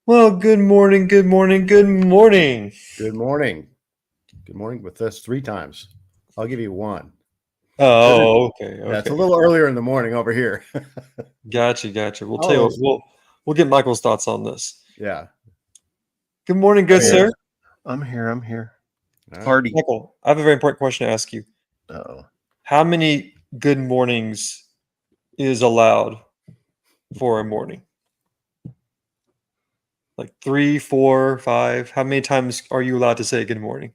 Well, good morning, good morning, good morning. Good morning. Good morning with us 3 times. I'll give you one. Oh, okay, Yeah, it's okay. a little earlier in the morning over here. Gotcha. We'll tell you what, Almost. we'll get Michael's thoughts on this. Yeah. Good morning, good There he sir. is. I'm here. All right. Party. Michael, I have a very important question to ask you. Uh-oh. How many good mornings is allowed for a morning? Like 3, 4, 5? How many times are you allowed to say good morning?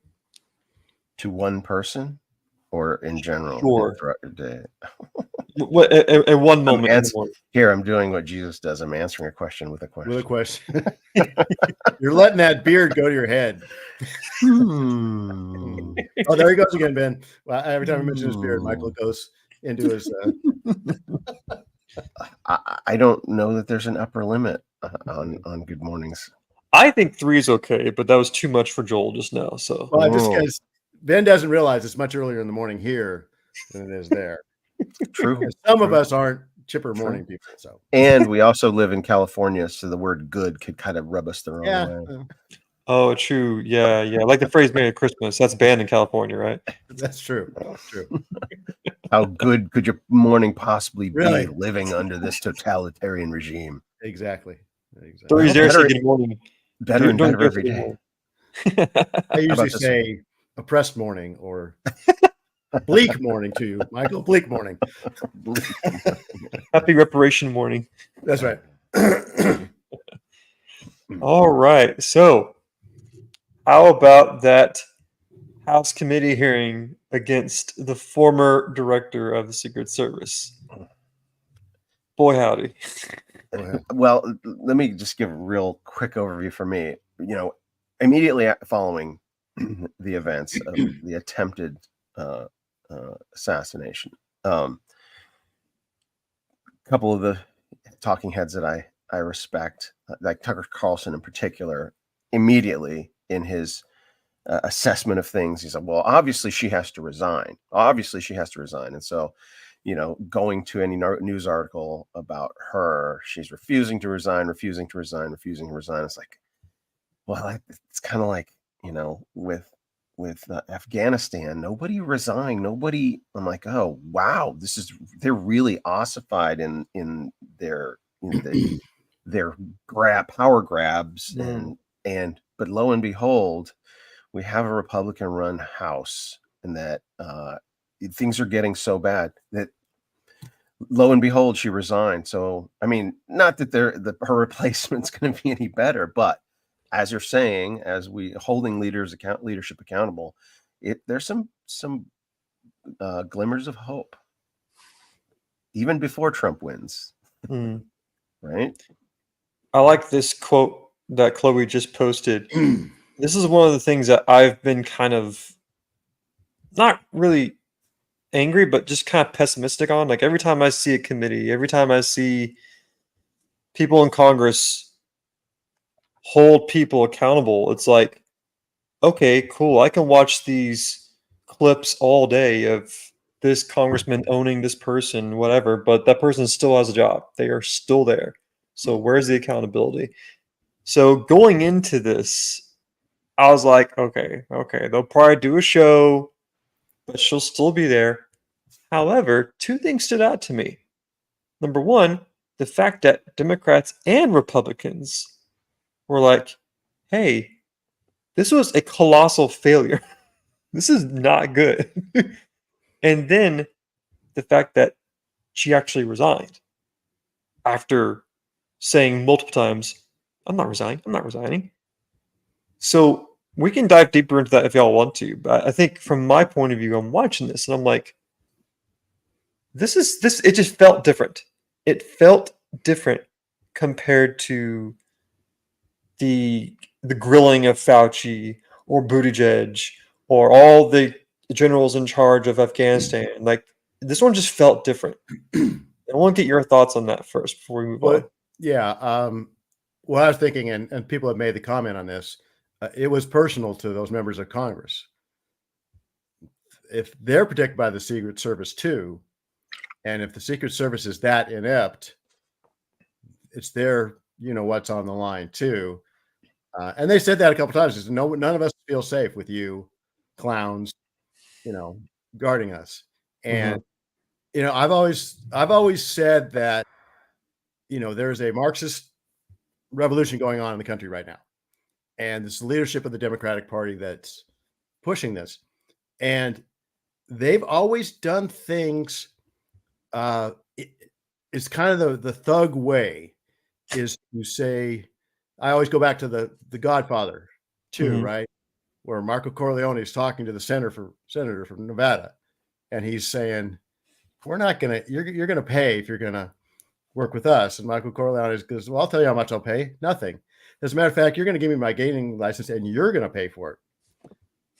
To one person or in general? Sure. Throughout your day? At one moment in the morning. Here, I'm doing what Jesus does. I'm answering a question with a question. With a question. You're letting that beard go to your head. Hmm. Oh, there he goes again, Ben. Well, every time I mention his beard, Michael goes into his. I don't know that there's an upper limit on good mornings. I think 3 is okay, but that was too much for Joel just now. So Well, just Oh. because Ben doesn't realize it's much earlier in the morning here than it is there. True. Some of us aren't chipper morning people. So, And we also live in California, so the word good could kind of rub us the wrong yeah, way. Oh, true. Yeah. Like the phrase "Merry Christmas." That's banned in California, right? that's true. True. How good could your morning possibly be Really? living under this totalitarian regime? Exactly. Don't Well, you dare say better- good morning. Better and Don't better dare every say good day. morning. I usually about this? say oppressed morning or bleak morning to you, Michael. Bleak morning. Happy reparation morning. That's right. All right. So, how about that House committee hearing against the former director of the Secret Service? Boy, howdy. Well, let me just give a real quick overview for me. Immediately following the events of the attempted assassination, a couple of the talking heads that I respect, like Tucker Carlson in particular, immediately in his assessment of things, he said, "Well, obviously she has to resign. And so, going to any news article about her, she's refusing to resign. It's like, well, it's kind of like, with Afghanistan, nobody resigned. Nobody. I'm like, oh wow, they're really ossified in their their power grabs but lo and behold, we have a Republican-run House, and that things are getting so bad that lo and behold, she resigned. So, I mean, not that her replacement's going to be any better, but as you're saying, as we holding leadership accountable, there's some glimmers of hope, even before Trump wins, right? I like this quote that Chloe just posted. This is one of the things that I've been kind of not really angry, but just kind of pessimistic on. Like every time I see a committee, every time I see people in Congress hold people accountable, it's like, okay, cool. I can watch these clips all day of this congressman owning this person, whatever, but that person still has a job. They are still there. So where's the accountability? So going into this, I was like, okay, they'll probably do a show, but she'll still be there. However, two things stood out to me. Number one, the fact that Democrats and Republicans were like, hey, this was a colossal failure. This is not good. And then the fact that she actually resigned after saying multiple times, I'm not resigning. So we can dive deeper into that if y'all want to. But I think from my point of view, I'm watching this and I'm like, it just felt different. It felt different compared to the grilling of Fauci or Buttigieg or all the generals in charge of Afghanistan. Like this one just felt different. I want to get your thoughts on that first before we move on. Yeah. Well, I was thinking, and people have made the comment on this, it was personal to those members of Congress. If they're protected by the Secret Service too, and if the Secret Service is that inept, it's their you know what's on the line too. And they said that a couple times. Is no, none of us feel safe with you clowns, you know, guarding us. And you know, I've always said that, you know, there's a Marxist revolution going on in the country right now, and it's the leadership of the Democratic Party that's pushing this, and they've always done things. It's kind of the thug way, is to say. I always go back to the Godfather too, right? Where Marco Corleone is talking to the senator from Nevada, and he's saying, "We're not gonna. You're gonna pay if you're gonna work with us." And Michael Corleone goes, "Well, I'll tell you how much I'll pay. Nothing. As a matter of fact, you're going to give me my gaming license, and you're going to pay for it."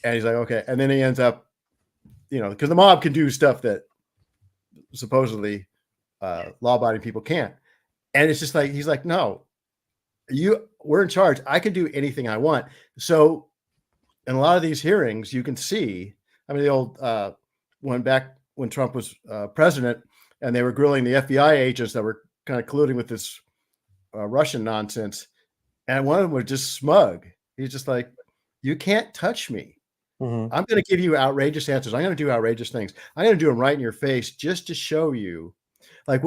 And he's like, "Okay." And then he ends up, you know, because the mob can do stuff that supposedly law-abiding people can't. And it's just like he's like, "No, we're in charge. I can do anything I want." So, in a lot of these hearings, you can see. I mean, the old when Trump was president, and they were grilling the FBI agents that were kind of colluding with this Russian nonsense. And one of them was just smug. He's just like, "You can't touch me. I'm going to give you outrageous answers. I'm going to do outrageous things. I'm going to do them right in your face just to show you like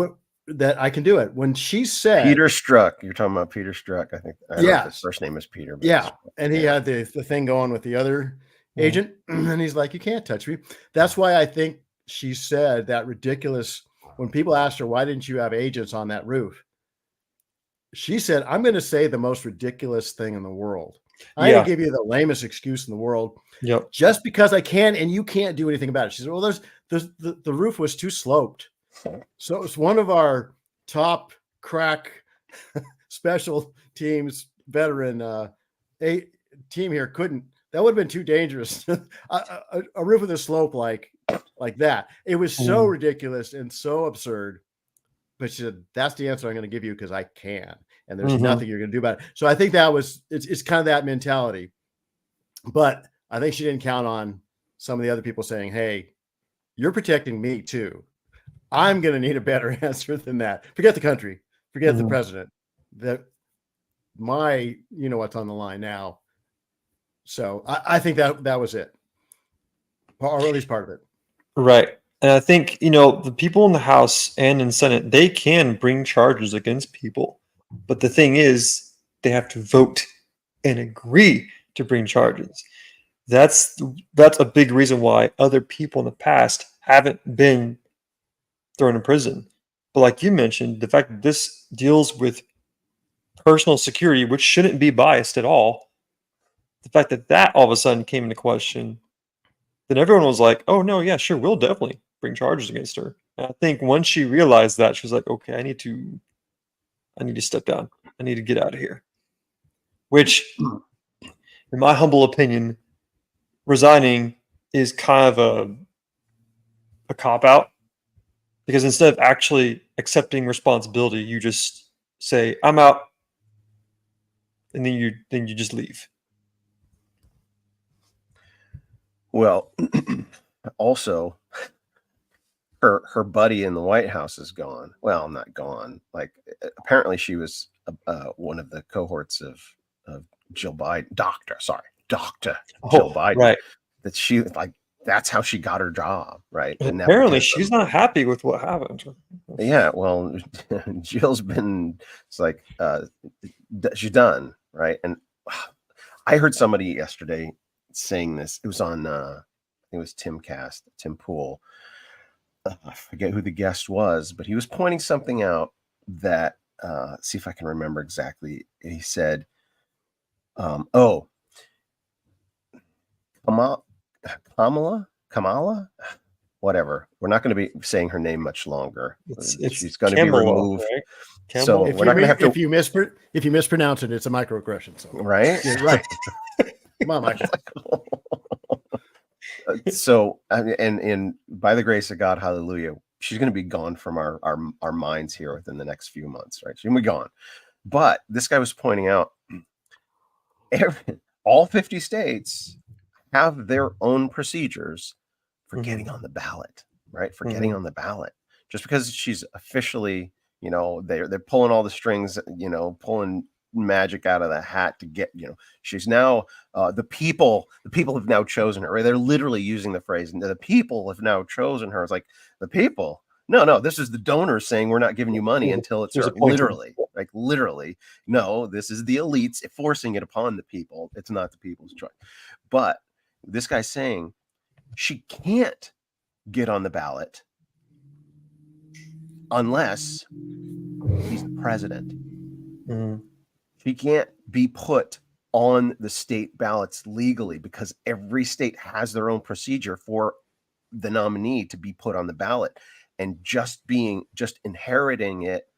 that I can do it." When she said Peter Strzok, you're talking about Peter Strzok. I think I don't know if his first name is Peter. But yeah. And he had the thing going with the other agent. And he's like, "You can't touch me." That's why I think she said that ridiculous. When people asked her, "Why didn't you have agents on that roof?" She said, "I'm going to say the most ridiculous thing in the world. I'm going to give you the lamest excuse in the world, just because I can, and you can't do anything about it." She said, "Well, the roof was too sloped. So it's one of our top crack special teams veteran team here couldn't. That would have been too dangerous. a roof with a slope like that. It was so ridiculous and so absurd." But she said, "That's the answer I'm going to give you because I can, and there's nothing you're going to do about it." So I think it's kind of that mentality. But I think she didn't count on some of the other people saying, "Hey, you're protecting me too. I'm going to need a better answer than that. Forget the country, forget the president. You know what's on the line now." So I think that was it, or at least part of it. Right. And I think, you know, the people in the House and in Senate, they can bring charges against people. But the thing is, they have to vote and agree to bring charges. That's a big reason why other people in the past haven't been thrown in prison. But like you mentioned, the fact that this deals with personal security, which shouldn't be biased at all, the fact that all of a sudden came into question, then everyone was like, "Oh no, yeah, sure, we'll definitely bring charges against her." And I think once she realized that, she was like, "Okay, I need to step down. I need to get out of here." Which, in my humble opinion, resigning is kind of a cop out, because instead of actually accepting responsibility, you just say, "I'm out," and then you just leave. Well, also, her buddy in the White House is gone. Well, not gone. Like apparently, she was one of the cohorts of Jill Biden. Doctor Jill Biden. Right. That she like. That's how she got her job, right? And apparently, she's not happy with what happened. Yeah, well, Jill's been. It's like she's done, right? And I heard somebody yesterday saying this. It was on I think it was Tim Pool. I forget who the guest was, but he was pointing something out that see if I can remember exactly. He said, Kamala, whatever. We're not going to be saying her name much longer. She's going to be removed. Right? So we're not going to have to. If you mispronounce it, it's a microaggression. So. Right? You're right. Come on, Michael. So, and by the grace of God, hallelujah, she's going to be gone from our minds here within the next few months, right? She's going to be gone. But this guy was pointing out all 50 states have their own procedures for getting on the ballot, right? For getting on the ballot. Just because she's officially, You know, they're pulling all the strings, you know, pulling magic out of the hat to get, you know, she's now the people have now chosen her. Right? They're literally using the phrase, the people have now chosen her. It's like, the people? No, this is the donors saying we're not giving you money until it's There's a point to it. literally, like literally. No, this is the elites forcing it upon the people. It's not the people's choice. But this guy's saying she can't get on the ballot unless he's the president. Mhm. She can't be put on the state ballots legally because every state has their own procedure for the nominee to be put on the ballot. And just inheriting it,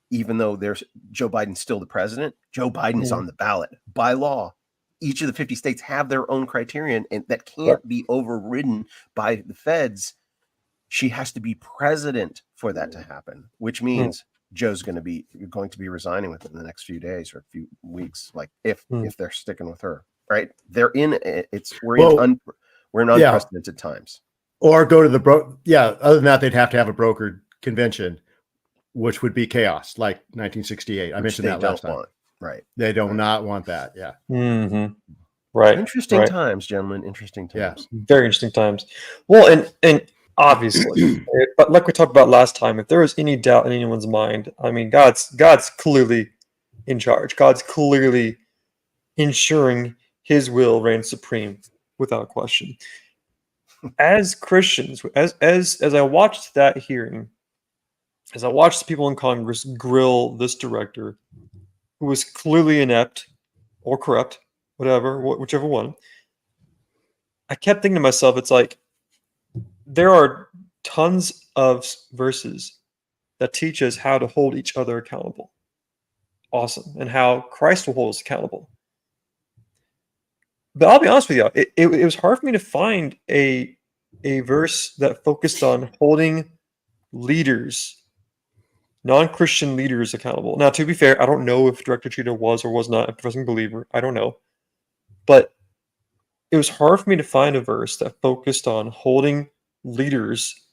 even though there's Joe Biden's still the president, Joe Biden is on the ballot by law. Each of the 50 states have their own criterion, and that can't be overridden by the feds. She has to be president for that to happen, which means Joe's going to be resigning within the next few days or a few weeks. Like if they're sticking with her, right? We're in unprecedented times. Or go to the other than that, they'd have to have a brokered convention, which would be chaos, like 1968. I mentioned that last time. Right. They do not want that. Yeah. Mm-hmm. Right. Interesting times, gentlemen. Interesting times. Yeah. Very interesting times. Well, and obviously, but like we talked about last time, if there is any doubt in anyone's mind, I mean, God's clearly in charge. God's clearly ensuring His will reigns supreme, without question. As Christians, as I watched that hearing, as I watched the people in Congress grill this director, who was clearly inept or corrupt, whichever one, I kept thinking to myself, it's like, there are tons of verses that teach us how to hold each other accountable. Awesome. And how Christ will hold us accountable. But I'll be honest with you, it was hard for me to find a verse that focused on holding leaders, non-Christian leaders, accountable. Now, to be fair, I don't know if Director Cheetah was or was not a professing believer. I don't know. But it was hard for me to find a verse that focused on holding leaders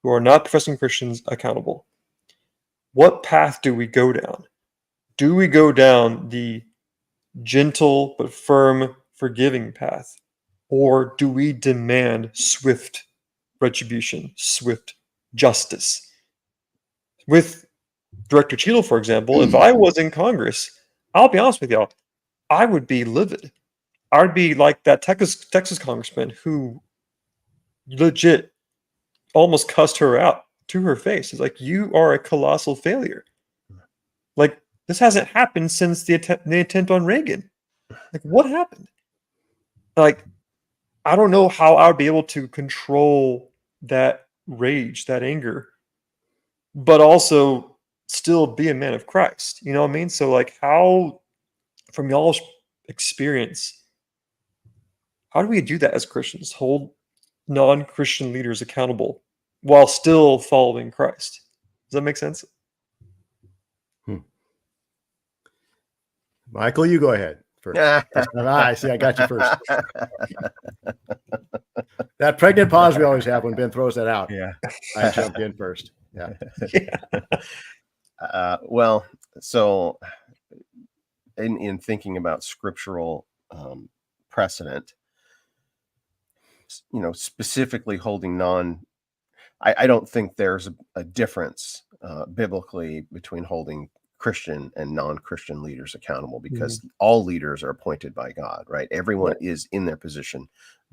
who are not professing Christians accountable. What path do we go down? Do we go down the gentle but firm forgiving path, or do we demand swift retribution, swift justice? With Director Cheadle, for example, if I was in Congress, I'll be honest with y'all, I would be livid. I would be like that Texas congressman who legit almost cussed her out to her face. It's like, you are a colossal failure. Like, this hasn't happened since the attempt on Reagan. Like, what happened? Like, I don't know how I would be able to control that rage, that anger, but also still be a man of Christ. You know what I mean? So, like, how, from y'all's experience, how do we do that as Christians? Hold non-Christian leaders accountable while still following Christ. Does that make sense? Michael, you go ahead first. I see. I got you first. That pregnant pause we always have when Ben throws that out. Yeah. I jumped in first. Yeah. Well, so in thinking about scriptural precedent, you know, specifically holding I don't think there's a difference biblically between holding Christian and non-Christian leaders accountable, because all leaders are appointed by God, right? Everyone is in their position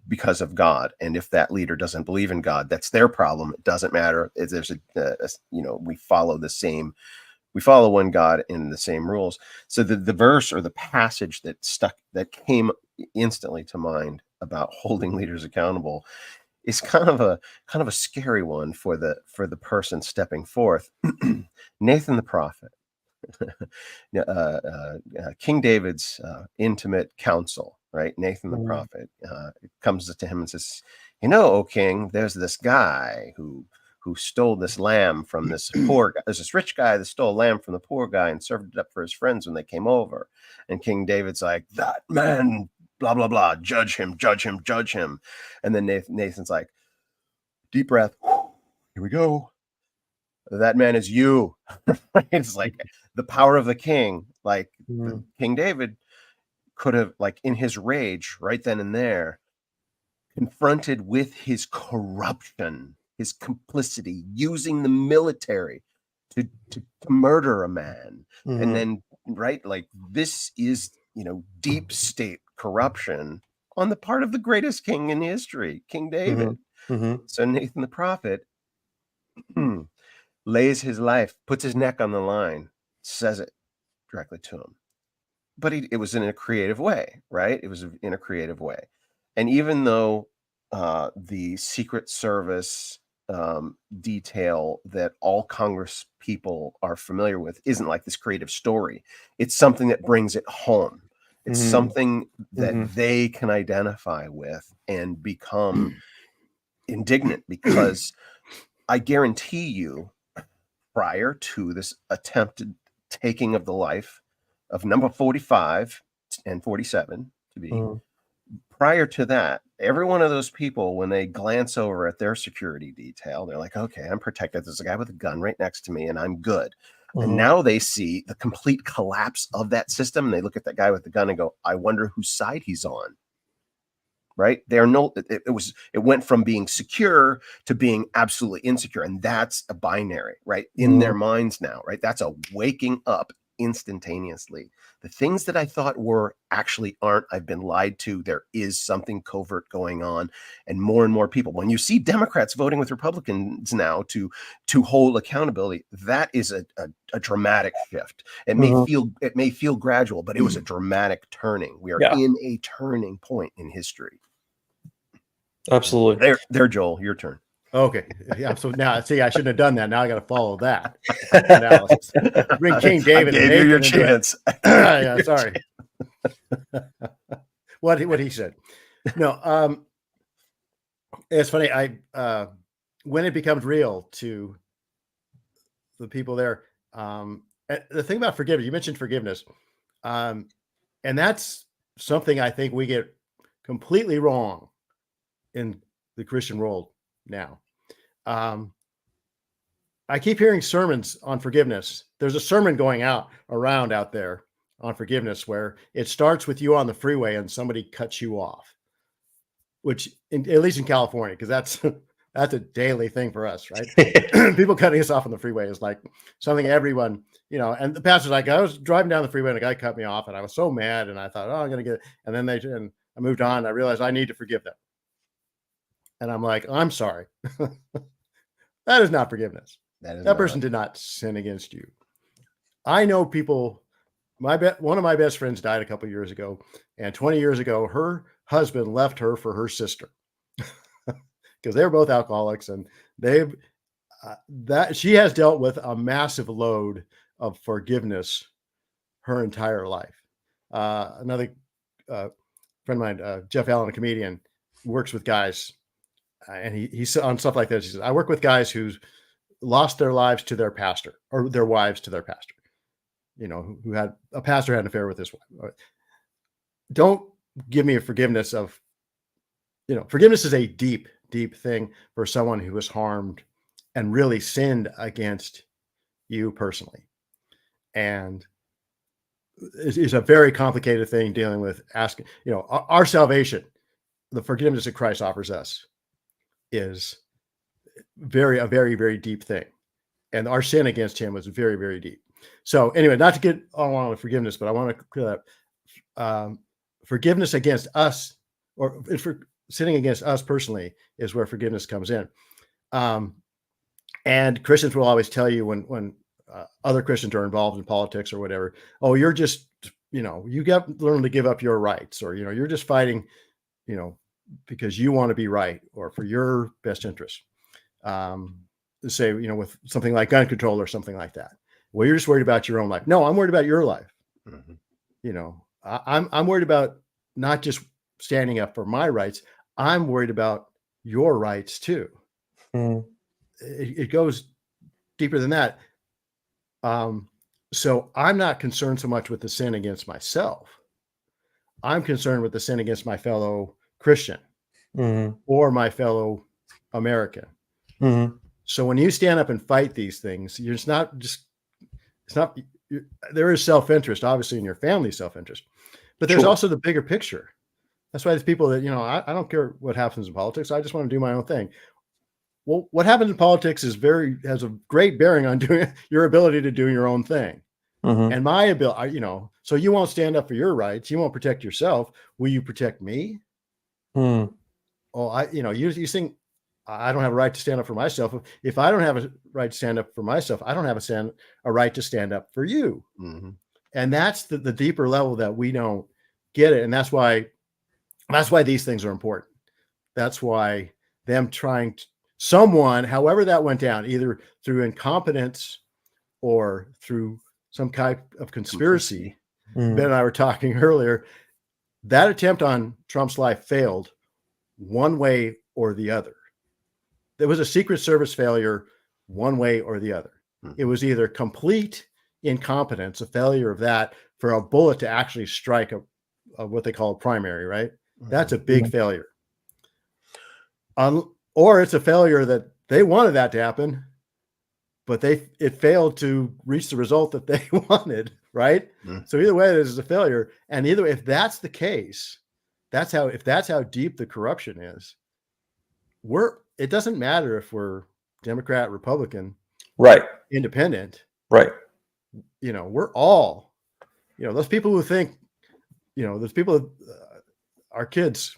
because of God. And if that leader doesn't believe in God, that's their problem. It doesn't matter. There's we follow one God in the same rules. So the verse or the passage that came instantly to mind about holding leaders accountable is kind of a scary one for the person stepping forth. Nathan the prophet, King David's intimate counsel, right? Nathan the prophet comes to him and says, you know, O king, there's this guy who stole this lamb from this poor guy. There's this rich guy that stole a lamb from the poor guy and served it up for his friends when they came over. And King David's like, that man, blah, blah, blah, judge him, judge him, judge him. And then Nathan's like, deep breath, here we go. that man is you. It's like the power of the king. Like Mhm. King David could have, like, in his rage right then and there, confronted with his corruption, his complicity, using the military to murder a man. And Mhm. then, right, like, this is, deep state corruption on the part of the greatest king in history, King David. Mhm. Mhm. So Nathan the prophet lays his life, puts his neck on the line, says it directly to him. But it was in a creative way, right? It was in a creative way. And even though the Secret Service detail that all Congress people are familiar with isn't like this creative story, it's something that brings it home. It's Mhm. something that Mhm. they can identify with and become indignant, because I guarantee you, prior to this attempted taking of the life of number 45 and 47 to be, Mhm. prior to that, every one of those people, when they glance over at their security detail, they're like, okay, I'm protected. There's a guy with a gun right next to me and I'm good. And Mhm. now they see the complete collapse of that system. And they look at that guy with the gun and go, I wonder whose side he's on. Right? It went from being secure to being absolutely insecure. And that's a binary, right? In their Mhm. minds now, right? That's a waking up instantaneously. The things that I thought were actually aren't. I've been lied to. There is something covert going on. And more people, when you see Democrats voting with Republicans now to hold accountability, that is a dramatic shift. It Mhm. may feel gradual, but it was a dramatic turning. We are Yeah, in a turning point in history. absolutely. There, Joel, your turn. Okay. Yeah. So now, see, I shouldn't have done that. Now I got to follow that analysis. Bring King I David and gave you your Nathan into it. chance. Yeah. Sorry. What he said. No. It's funny. When it becomes real to the people there, the thing about forgiveness, you mentioned forgiveness, um, and that's something I think we get completely wrong in the Christian world now. Um, I keep hearing sermons on forgiveness. There's a sermon going around out there on forgiveness where it starts with you on the freeway and somebody cuts you off, which at least in California, because that's a daily thing for us, right? People cutting us off on the freeway is like something everyone, and the pastor's like, I was driving down the freeway and a guy cut me off and I was so mad and I thought, oh, I'm going to get it. And then I moved on. And I realized I need to forgive them. And I'm like, I'm sorry. That is not forgiveness. That is That person not. did not sin against you. I know people. One of my best friends died a couple years ago, and 20 years ago, her husband left her for her sister because they were both alcoholics, and they've that she has dealt with a massive load of forgiveness her entire life. Another friend of mine, Jeff Allen, a comedian, works with guys, and he's on stuff like this. He says, "I work with guys who's lost their lives to their pastor or their wives to their pastor. Who had a pastor had an affair with his wife. Don't give me a forgiveness of, forgiveness is a deep, deep thing for someone who was harmed and really sinned against you personally. And it's a very complicated thing dealing with asking, our salvation, the forgiveness that Christ offers us is a very, very deep thing. And our sin against him was very, very deep. So anyway, not to get all on with forgiveness, but I want to clear that forgiveness against us, or for sinning against us personally, is where forgiveness comes in. And Christians will always tell you when other Christians are involved in politics or whatever, oh, you're just, you got to learn to give up your rights, or, you're just fighting, because you want to be right or for your best interest. Say, with something like gun control or something like that. Well, you're just worried about your own life. No, I'm worried about your life. Mhm. I'm worried about not just standing up for my rights. I'm worried about your rights too. Mhm. It goes deeper than that. So I'm not concerned so much with the sin against myself. I'm concerned with the sin against my fellow Christian Mhm. or my fellow American. Mhm. So when you stand up and fight these things, there is self-interest, obviously, in your family's self-interest, but there's Sure. also the bigger picture. That's why there's people that, I don't care what happens in politics. I just want to do my own thing. Well, what happens in politics has a great bearing on doing your ability to do your own thing. Mhm. And my ability, so you won't stand up for your rights. You won't protect yourself. Will you protect me? Hmm. Oh, you think I don't have a right to stand up for myself. If I don't have a right to stand up for myself, I don't have a right to stand up for you. Mhm. And that's the deeper level that we don't get it. And that's why these things are important. That's why someone, however that went down, either through incompetence or through some type of conspiracy. Mm. Ben and I were talking earlier, that attempt on Trump's life failed one way or the other. There was a Secret Service failure one way or the other. It was either complete incompetence, a failure of that, for a bullet to actually strike a what they call a primary, right? That's a big failure. Or it's a failure that they wanted that to happen, but it failed to reach the result that they wanted, right? So either way, this is a failure. And either if that's the case, if that's how deep the corruption is, it doesn't matter if we're Democrat, Republican, Right. independent, Right. we're all, those people who think, those people, our kids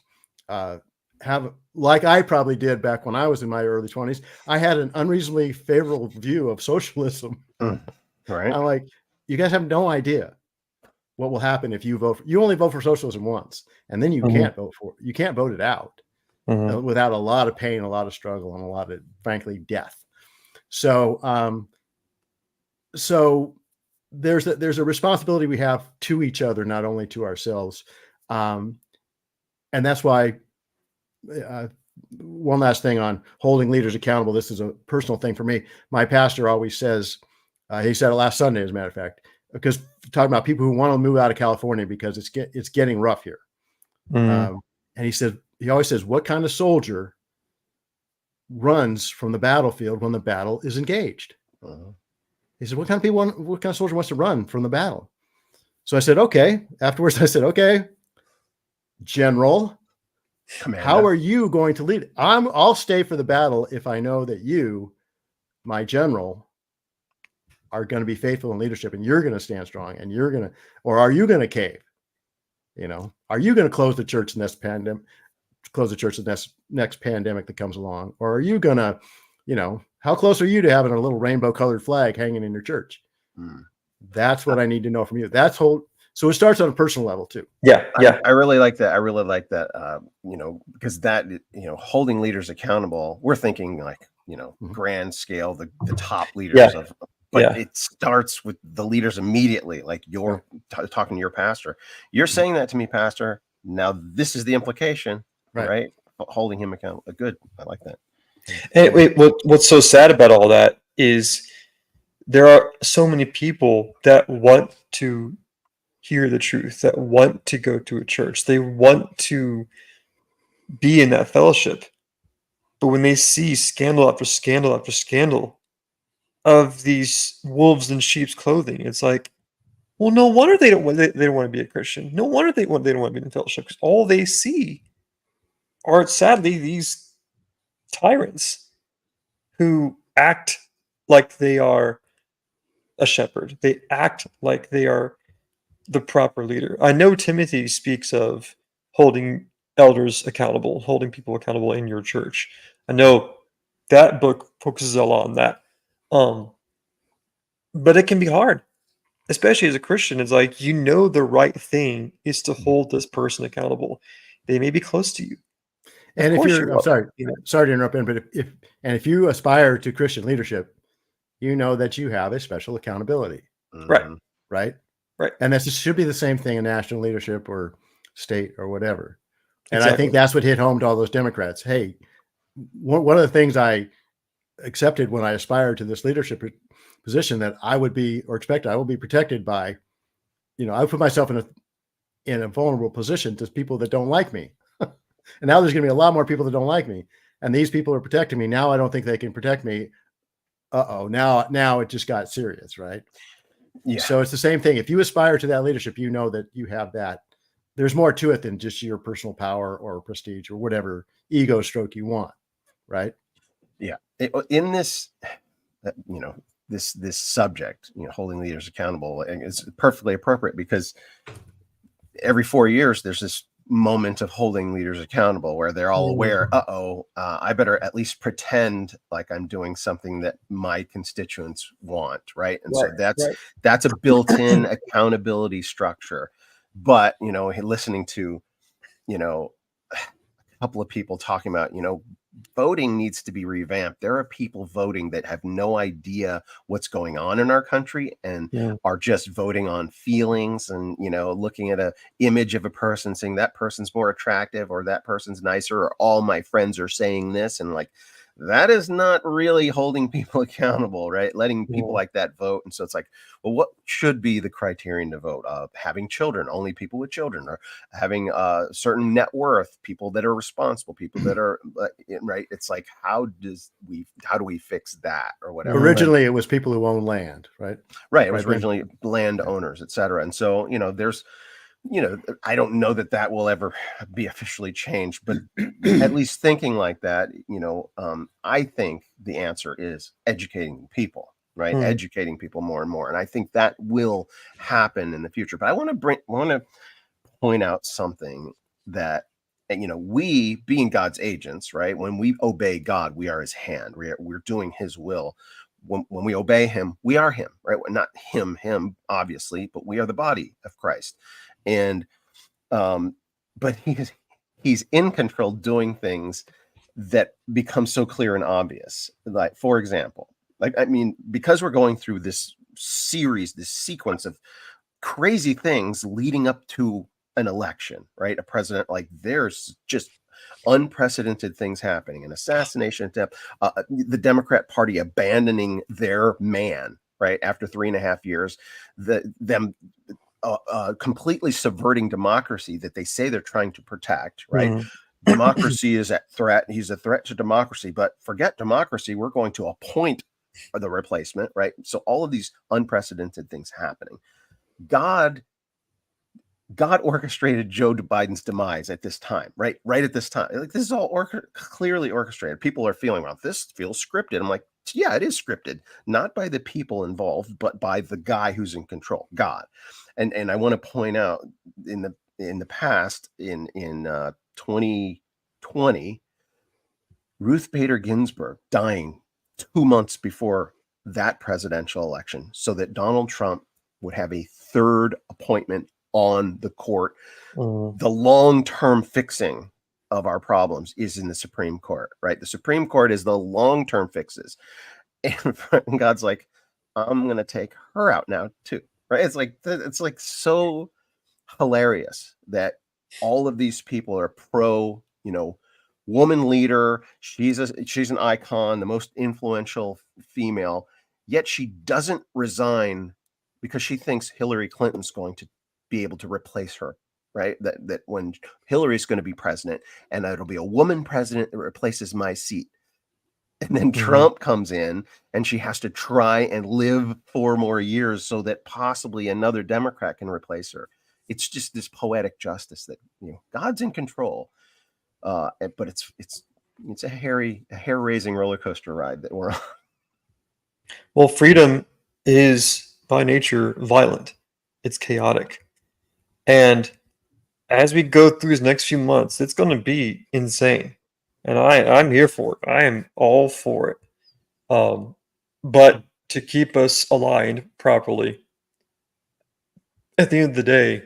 have, like I probably did back when I was in my early 20s, I had an unreasonably favorable view of socialism. Right. I'm like, you guys have no idea what will happen if you only vote for socialism once, and then you can't vote it out without a lot of pain, a lot of struggle, and a lot of, frankly, death. So, there's a responsibility we have to each other, not only to ourselves. And that's why, one last thing on holding leaders accountable. This is a personal thing for me. My pastor always says, he said it last Sunday, as a matter of fact, because talking about people who want to move out of California because it's getting rough here. And he always says, what kind of soldier runs from the battlefield when the battle is engaged? He said, what kind of soldier wants to run from the battle? So I said, okay. Afterwards, I said, okay, General, Commander. How are you going to lead? I'll stay for the battle if I know that you, my general, are going to be faithful in leadership, and you're going to stand strong, and or are you going to cave? Are you going to close the church in this pandemic? Close the church in this next pandemic that comes along, or are you going to, how close are you to having a little rainbow-colored flag hanging in your church? That's what I need to know from you. So it starts on a personal level too. Yeah. I really like that. I really like that. Because that, holding leaders accountable, we're thinking like, grand scale, the top leaders but it starts with the leaders immediately. Like you're talking to your pastor. You're saying that to me, Pastor. Now this is the implication, right? Holding him accountable. Good. I like that. And wait, what's so sad about all that is there are so many people that want to hear the truth, that want to go to a church. They want to be in that fellowship. But when they see scandal after scandal after scandal of these wolves in sheep's clothing, it's like, well, no wonder they don't want to be a Christian. No wonder they don't want to be in the fellowship, because all they see are, sadly, these tyrants who act like they are a shepherd. They act like they are the proper leader. I know Timothy speaks of holding elders accountable, holding people accountable in your church. I know that book focuses a lot on that. But it can be hard, especially as a Christian. It's like, the right thing is to hold this person accountable. They may be close to you. And if you're, sorry to interrupt, Ben, but if you aspire to Christian leadership, that you have a special accountability. Right. And that should be the same thing in national leadership or state or whatever. And I think that's what hit home to all those Democrats. Hey, one of the things I accepted when I aspired to this leadership position, that I would be, or expect I will be protected by, I put myself in a vulnerable position to people that don't like me. And now there's going to be a lot more people that don't like me. and these people are protecting me. Now I don't think they can protect me. Uh-oh, now it just got serious, right? Yeah. So it's the same thing. If you aspire to that leadership, you know that you have that. There's more to it than just your personal power or prestige or whatever ego stroke you want, right? Yeah. In this, this subject, holding leaders accountable, and it's perfectly appropriate because every 4 years there's this moment of holding leaders accountable where they're all aware, I better at least pretend like I'm doing something that my constituents want, right? And so that's a built-in accountability structure. But listening to a couple of people talking about voting needs to be revamped. There are people voting that have no idea what's going on in our country and are just voting on feelings and, looking at a image of a person saying that person's more attractive or that person's nicer or all my friends are saying this. And like, that is not really holding people accountable, right? Letting people like that vote. And so it's like, well, what should be the criterion to vote? Having children, only people with children, or having certain net worth, people that are responsible, people that are right. It's like, how do we fix that or whatever? Originally, it was people who own land, right? Right. It was originally landowners, et cetera. And so, there's, I don't know that will ever be officially changed, but at least thinking like that, I think the answer is educating people, right? Educating people more and more. And I think that will happen in the future. But I want to point out something that, we being God's agents, right? When we obey God, we are his hand. We're doing his will. When we obey him, we are him, right? We're not him, obviously, but we are the body of Christ. And but he's in control doing things that become so clear and obvious. Like, for example, because we're going through this sequence of crazy things leading up to an election, right? A president, like, there's just unprecedented things happening, an assassination attempt, the Democrat Party abandoning their man, right? After 3.5 years, them completely subverting democracy that they say they're trying to protect, right? Democracy is at threat. He's a threat to democracy, but forget democracy. We're going to appoint the replacement, right? So all of these unprecedented things happening. God orchestrated Joe Biden's demise at this time, right? Right at this time. Like, this is all clearly orchestrated. People are feeling, well, this feels scripted. I'm like, yeah, it is scripted, not by the people involved, but by the guy who's in control, God. And I want to point out in the past, in 2020, Ruth Bader Ginsburg dying 2 months before that presidential election, so that Donald Trump would have a third appointment on the court. The long-term fixing of our problems is in the Supreme Court, right? The Supreme Court is the long-term fixes. And God's like, I'm going to take her out now too, right? It's like so hilarious that all of these people are pro, woman leader. She's an icon, the most influential female, yet she doesn't resign because she thinks Hillary Clinton's going to be able to replace her, right? That when Hillary's going to be president, and it'll be a woman president that replaces my seat. And then Trump comes in and she has to try and live 4 more years so that possibly another Democrat can replace her. It's just this poetic justice that, God's in control. But it's a hair-raising roller coaster ride that we're on. Well, freedom is by nature violent. It's chaotic. And as we go through these next few months, it's going to be insane. And I'm here for it. I am all for it. But to keep us aligned properly, at the end of the day,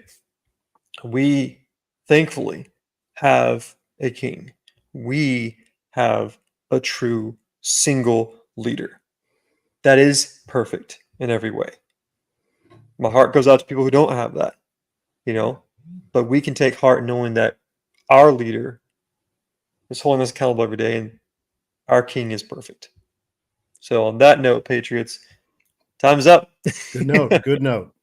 we thankfully have a king. We have a true single leader that is perfect in every way. My heart goes out to people who don't have that, but we can take heart knowing that our leader is holding us accountable every day, and our king is perfect. So on that note, Patriots, time's up. Good note. Good note.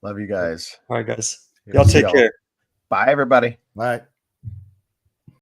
Love you guys. All right, guys. Y'all take care. Bye, everybody. Bye.